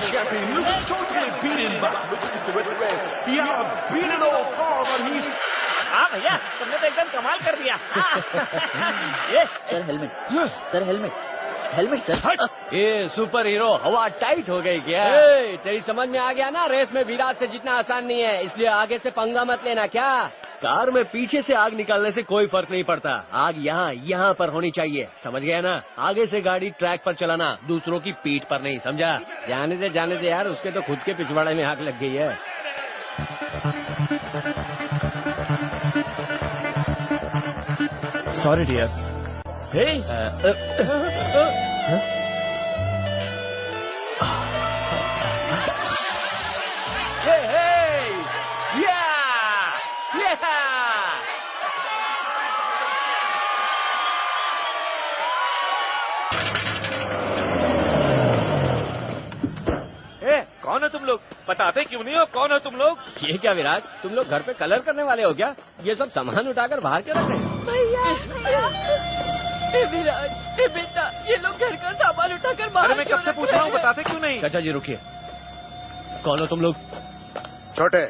Champion looks totally beaten, but look at Mr. Wetterman. He has beaten all form, and he's. हाँ भैया, तुमने तो एकदम कमाल कर दिया. ये सर हेलमेट सर. ये सुपर हीरो हवा टाइट हो गई क्या? तेरी समझ में आ गया ना, रेस में विराट से जीतना आसान नहीं है, इसलिए आगे से पंगा मत लेना. क्या कार में पीछे से आग निकालने से कोई फर्क नहीं पड़ता, आग यहाँ पर होनी चाहिए, समझ गया ना? आगे से गाड़ी ट्रैक पर चलाना, दूसरों की पीठ पर नहीं, समझा? जाने दे यार, उसके तो खुद के पिछवाड़े में आग लग गई है. Sorry, dear. Hey. Hey. Yeah. कौन हो तुम लोग? बताते क्यों नहीं हो कौन हो तुम लोग? ये क्या विराट, तुम लोग घर पे कलर करने वाले हो क्या? ये सब सामान उठाकर बाहर क्यों रख रहे हैं? भैया विराट, बेटा, ये लोग घर का सामान उठाकर बाहर. अरे मैं कब से पूछ रहा हूँ, बताते क्यों नहीं? चाचा जी रुकिए, कौन हो तुम लोग? छोटे,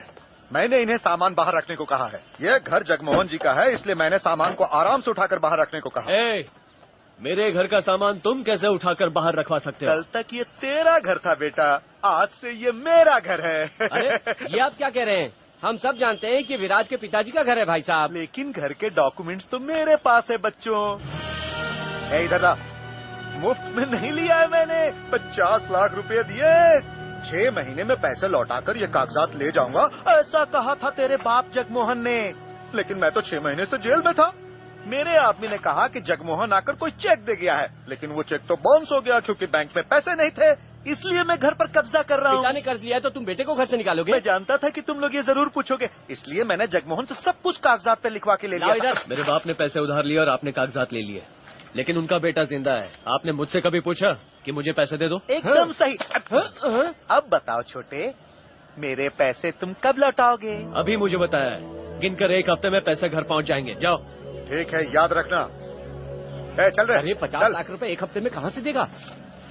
मैंने इन्हें सामान बाहर रखने को कहा है. ये घर जगमोहन जी का है, इसलिए मैंने सामान को आराम से उठाकर बाहर रखने को कहा. मेरे घर का सामान तुम कैसे उठाकर बाहर रखवा सकते हो? कल तक ये तेरा घर था बेटा, आज से ये मेरा घर है. अरे ये आप क्या कह रहे हैं? हम सब जानते हैं कि विराज के पिताजी का घर है भाई साहब. लेकिन घर के डॉक्यूमेंट्स तो मेरे पास है बच्चों. इधर आ, मुफ्त में नहीं लिया है मैंने, 50 लाख रुपए दिए. 6 महीने में पैसे लौटाकर ये कागजात ले जाऊंगा, ऐसा कहा था तेरे बाप जगमोहन ने. लेकिन मैं तो 6 महीने से जेल में था. मेरे आदमी ने कहा कि जगमोहन आकर कोई चेक दे गया है, लेकिन वो चेक तो बाउंस हो गया क्योंकि बैंक में पैसे नहीं थे. इसलिए मैं घर पर कब्जा कर रहा हूँ. पिता ने कर्ज लिया है तो तुम बेटे को घर से निकालोगे? मैं जानता था कि तुम लोग ये जरूर पूछोगे, इसलिए मैंने जगमोहन से सब कुछ कागजात पे लिखवा के ले लिया. इधर, मेरे बाप ने पैसे उधार लिए और आपने कागजात ले लिए, लेकिन उनका बेटा जिंदा है. आपने मुझसे कभी पूछा कि मुझे पैसे दे दो? एकदम सही. अब बताओ छोटे, मेरे पैसे तुम कब लौटाओगे? अभी मुझे बताया है, गिनकर 1 हफ्ते में पैसे घर पहुंच जाएंगे. जाओ. ठीक है, याद रखना. चल रहे. अरे 50 लाख रुपए 1 हफ्ते में कहाँ से देगा?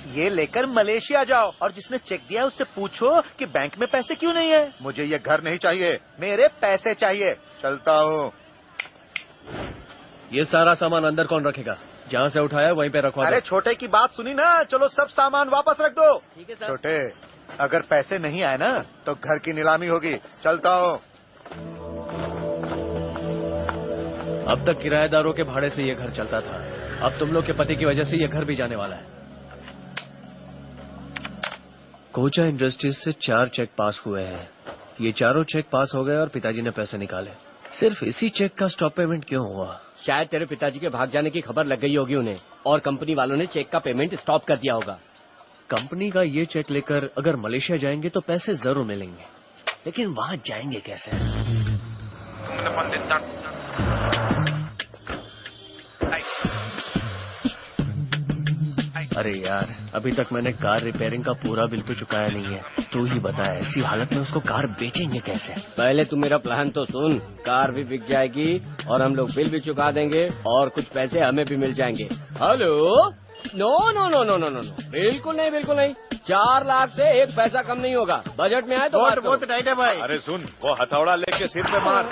ये लेकर मलेशिया जाओ और जिसने चेक दिया उससे पूछो कि बैंक में पैसे क्यों नहीं है. मुझे ये घर नहीं चाहिए, मेरे पैसे चाहिए. चलता हूँ. ये सारा सामान अंदर कौन रखेगा? जहाँ से उठाया वहीं पे रखवा. अरे छोटे की बात सुनी ना, चलो सब सामान वापस रख दो. ठीक है सर. छोटे, अगर पैसे नहीं आए ना तो घर की नीलामी होगी. चलता हूँ. अब तक किराएदारों के भाड़े से ये घर चलता था, अब तुम लोग के पति की वजह से ये घर भी जाने वाला है. कोचा इंडस्ट्रीज से 4 चेक पास हुए हैं. ये चारों चेक पास हो गए और पिताजी ने पैसे निकाले. सिर्फ इसी चेक का स्टॉप पेमेंट क्यों हुआ? शायद तेरे पिताजी के भाग जाने की खबर लग गई होगी उन्हें, और कंपनी वालों ने चेक का पेमेंट स्टॉप कर दिया होगा. कंपनी का ये चेक लेकर अगर मलेशिया जाएंगे तो पैसे जरूर मिलेंगे, लेकिन वहाँ जाएंगे कैसे? अरे यार, अभी तक मैंने कार रिपेयरिंग का पूरा बिल तो चुकाया नहीं है. तू ही बता, ऐसी हालत में उसको कार बेचेंगे कैसे? पहले तू मेरा प्लान तो सुन. कार भी बिक जाएगी और हम लोग बिल भी चुका देंगे और कुछ पैसे हमें भी मिल जाएंगे. Hello, no no no no no no, बिल्कुल नहीं. 4 लाख से 1 पैसा कम नहीं होगा. बजट में आए तो बहुत टाइट है भाई. अरे सुन, वो हथौड़ा लेके सिर पे मार,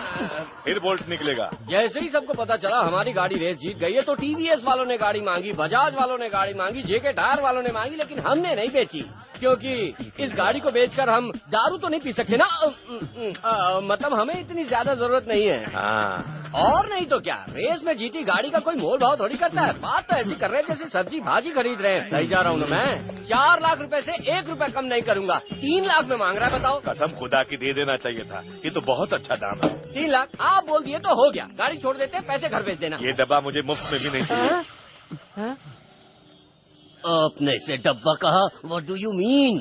फिर बोल्ट निकलेगा. जैसे ही सबको पता चला हमारी गाड़ी रेस जीत गई है तो टीवीएस वालों ने गाड़ी मांगी, बजाज वालों ने गाड़ी मांगी, जेके टायर वालों ने मांगी, लेकिन हमने नहीं बेची, क्योंकि इस गाड़ी को बेचकर हम दारू तो नहीं पी सकते ना. मतलब हमें इतनी ज्यादा जरूरत नहीं है. हाँ, और नहीं तो क्या, रेस में जीती गाड़ी का कोई मोल भाव थोड़ी करता है। बात तो ऐसी कर रहे हैं जैसे सब्जी भाजी खरीद रहे हैं। सही जा रहा हूँ ना मैं? 4 लाख रुपए से 1 रुपया कम नहीं करूंगा। 3 लाख में मांग रहा है, बताओ। कसम खुदा की दे देना चाहिए था, ये तो बहुत अच्छा दाम है। 3 लाख आप बोल दिए तो हो गया। गाड़ी छोड़ देते, पैसे घर भेज देना। ये डब्बा मुझे मुफ्त में भी नहीं चाहिए। हाँ? आपने इसे डब्बा कहा? What do you mean?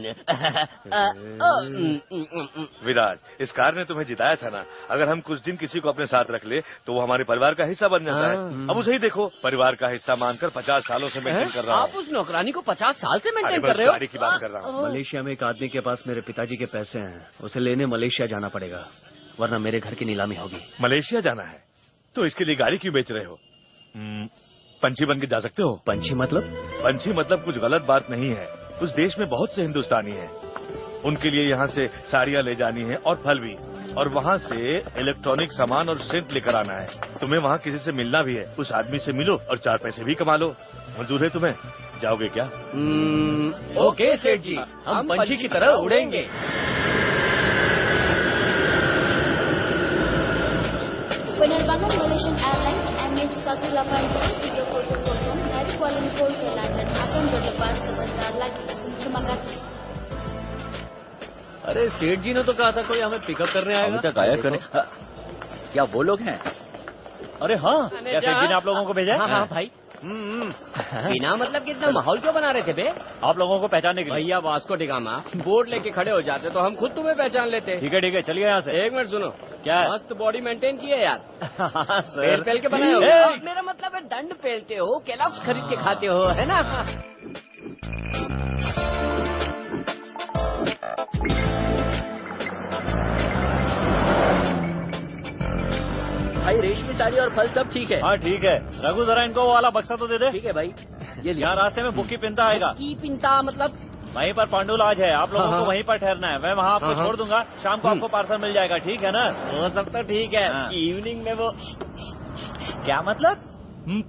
Viraj, इस कार ने तुम्हें जिताया था ना। अगर हम कुछ दिन किसी को अपने साथ रख ले तो वो हमारे परिवार का हिस्सा बन जाता है। अब उसे ही देखो, परिवार का हिस्सा मानकर 50 सालों से मेंटेन कर रहा हूँ। आप उस नौकरानी को 50 साल से अरे मेंटेन मैं कर रहे हो? गाड़ी की बात कर रहा हूँ। मलेशिया में एक आदमी के पास मेरे पिताजी के पैसे हैं, उसे लेने मलेशिया जाना पड़ेगा, वरना मेरे घर की नीलामी होगी। मलेशिया जाना है तो इसके लिए गाड़ी क्यों बेच रहे हो? पंछी बन के जा सकते हो। पंछी मतलब? पंछी मतलब कुछ गलत बात नहीं है। उस देश में बहुत से हिंदुस्तानी हैं। उनके लिए यहाँ से साड़ियाँ ले जानी है और फल भी, और वहाँ से इलेक्ट्रॉनिक सामान और सेंट लेकर आना है। तुम्हें वहाँ किसी से मिलना भी है, उस आदमी से मिलो और 4 पैसे भी कमा लो। मंजूर है तुम्हें? जाओगे क्या? ओके सेठ जी, हम पंछी की तरह उड़ेंगे। Penerbangan Malaysian Airlines MH183 dari Kuala Lumpur ke London akan berlepas sebentar lagi. Terima kasih. अरे सेठ जी ने तो कहा था कोई हमें पिकअप करने आएगा। अभी तक आया करो। क्या वो लोग हैं? अरे हाँ, क्या सेठ जी ने आप लोगों को भेजा? हाँ हाँ भाई। बिना मतलब कितना माहौल क्यों बना रहे थे बे? आप लोगों को पहचानने के लिए। भैया वास्को डिगामा बोर्ड लेके खड़े हो जाते तो हम खुद तुम्हें पहचान लेते। ठीक है, चलिए यहाँ से। एक मिनट सुनो। क्या है? मस्त बॉडी मेंटेन की है यार। सर। पेल के बनाए हो। मेरा मतलब है दंड पेलते हो, केलॉग्स खरीद के खाते हो, है ना? भाई रेशमी साड़ी और फल सब ठीक है? हाँ ठीक है। रघु जरा इनको वो वाला बक्सा तो दे दे। ठीक है भाई। ये यहाँ रास्ते में बुक्की पिंता आएगा। की पिंता मतलब? वहीं पर पांडु लॉज है, आप लोगों हाँ, को वहीं पर ठहरना है। मैं वहाँ आपको छोड़ दूंगा, शाम को आपको पार्सल मिल जाएगा, ठीक है ना? वो सब तो ठीक है। हाँ। इवनिंग में वो क्या मतलब?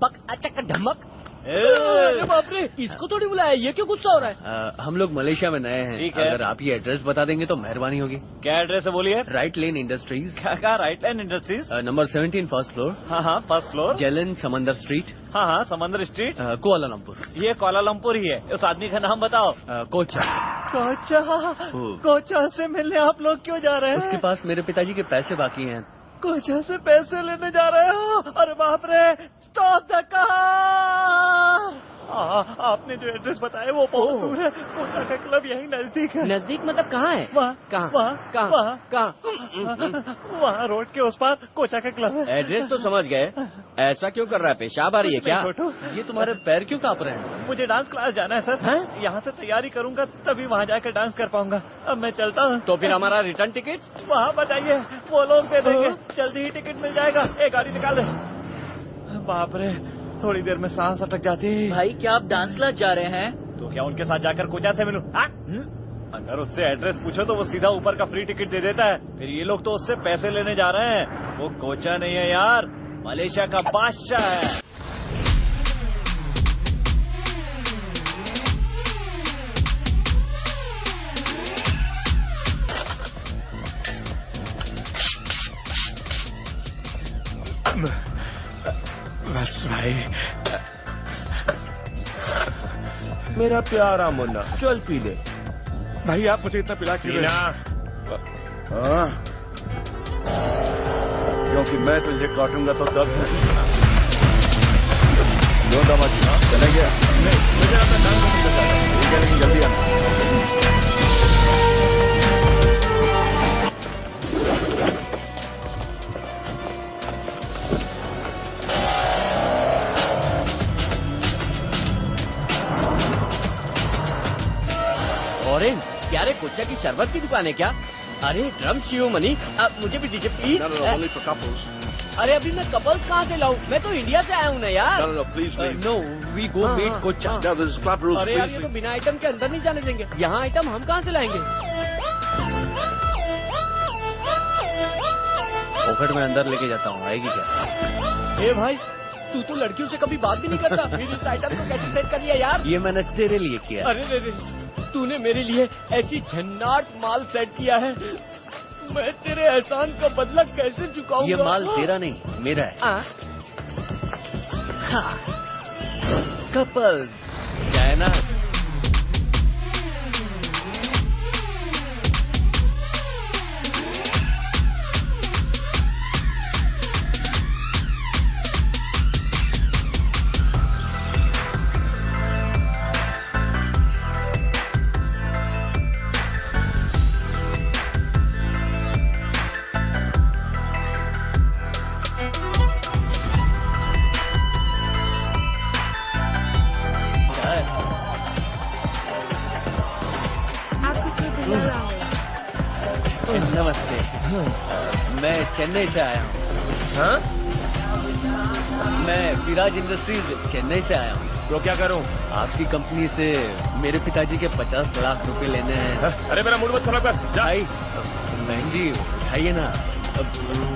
पक अचक ढमक। ए! अरे बाप रे, इसको थोड़ी बुलाया, ये क्यों गुस्सा हो रहा है? हम लोग मलेशिया में नए हैं। ठीक है। अगर आप ये एड्रेस बता देंगे तो मेहरबानी होगी। क्या एड्रेस है बोलिए? राइट लेन इंडस्ट्रीज। क्या कहा? Right line industries. Number 17 first floor. हाँ, फर्स्ट फ्लोर। जेलन समंदर स्ट्रीट, हाँ, समंदर स्ट्रीट, कुआलालंपुर। ये कोलालमपुर ही है। उस आदमी का नाम बताओ। कोचा। कोचा से मिलने आप लोग क्यों जा रहे उसके पास मेरे पिताजी के पैसे बाकी हैं। कोचा से पैसे लेने जा रहे हो? अरे बाप रे, स्टॉप द कार। आपने जो एड्रेस बताया वो बहुत दूर है। कोचा का क्लब यहीं नजदीक है। नजदीक मतलब कहाँ है? वहाँ रोड के उस पार कोचा का क्लब है। एड्रेस तो समझ गए। ऐसा क्यों कर रहा है? पेशाब आ रही है क्या? छोटू, ये तुम्हारे पैर क्यों कांप रहे हैं? मुझे डांस क्लास जाना है सर। यहाँ से तैयारी करूँगा तभी वहाँ जाकर डांस कर पाऊंगा। अब मैं चलता हूँ। तो फिर हमारा रिटर्न टिकट? वहाँ बताइए, वो लोग दे देंगे। जल्दी ही टिकट मिल जाएगा। एक गाड़ी निकाल दे। बाप रे, थोड़ी देर में सांस अटक जाती है। भाई क्या आप डांस क्लास जा रहे हैं? तो क्या उनके साथ जाकर कोचा से मिलूं? अगर उससे एड्रेस पूछो तो वो सीधा ऊपर का फ्री टिकट दे देता है। फिर ये लोग तो उससे पैसे लेने जा रहे हैं। वो कोचा नहीं है यार, मलेशिया का बादशाह है। बस भाई, मेरा प्यारा मुन्ना, चल पी ले। भाई आप मुझे इतना पिला क्यों? हाँ, क्योंकि मैं तुझे काटूंगा तो दर्द है। क्यों दामाद जी, चले गया? नहीं, मुझे अपना काम करना चाहता हूँ। ठीक है, लेकिन जल्दी आना। ऑरेंज, क्या रे कोचा की शरबत की दुकान है क्या? अरे ड्रम चाहिए मनी, अब मुझे भी दीजिए प्लीज। अरे अभी मैं कपल्स कहाँ से लाऊं? मैं तो इंडिया से आया हूँ ना यार। नो, वी गो मीट कोचा। अरे यार ये तो बिना आइटम के अंदर नहीं जाने देंगे। यहाँ आइटम हम कहाँ से लाएंगे? पॉकेट में अंदर लेके जाता हूँ, आएगी क्या? ए भाई, तू तो लड़कियों से कभी बात भी नहीं करता, फिर इस आइटम को कैसे सेट कर लिया यार? ये मैंने तेरे लिए किया। अरे रे, तूने मेरे लिए ऐसी झन्नाट माल सेट किया है मैं तेरे एहसान का बदला कैसे चुकाऊंगा? ये माल तेरा नहीं, मेरा है। कपल्स क्या ना? नमस्ते, मैं चेन्नई से आया हूँ। हाँ? मैं विराज इंडस्ट्रीज चेन्नई से आया हूँ। तो क्या करूं? आपकी कंपनी से मेरे पिताजी के 50 लाख रुपए लेने हैं। हाँ? अरे मेरा मूड मत खराब कर, जा। भाई बहन जी उठाइए ना।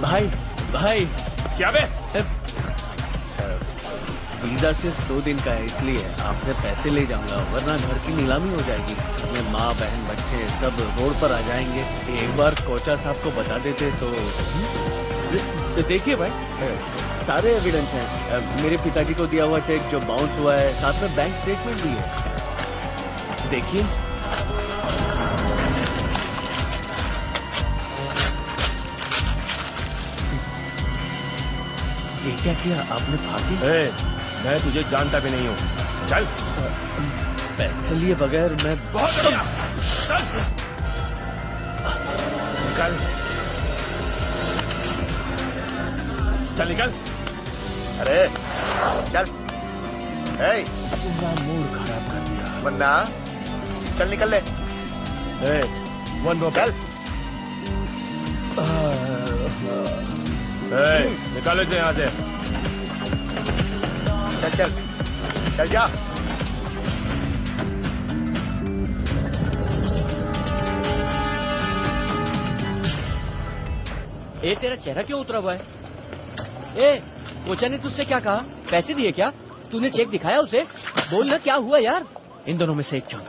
भाई भाई क्या बे? वीजा सिर्फ 2 दिन का है, इसलिए आपसे पैसे ले जाऊंगा, वरना घर की नीलामी हो जाएगी। अपने माँ बहन बच्चे सब रोड पर आ जाएंगे। एक बार कोचा साहब को बता देते तो देखिए भाई, सारे एविडेंस हैं। मेरे पिताजी को दिया हुआ चेक जो बाउंस हुआ है, साथ में बैंक स्टेटमेंट भी है। देखिए ये क्या किया आपने? फांसी? मैं तुझे जानता भी नहीं हूँ। चल। पैसे लिए बगैर मैं बहुत बढ़िया। चल। निकल। चल निकल। अरे चल। ए, पूरा मूड खराब कर दिया। वरना चल निकल ले। वन दो चल। निकालो इसे यहाँ से। चल चल चल जा। ए तेरा चेहरा क्यों उतरा हुआ है? ए कोचा ने तुझसे क्या कहा? पैसे दिए क्या? तूने चेक दिखाया उसे? बोल ना क्या हुआ यार? इन दोनों में से एक चुन।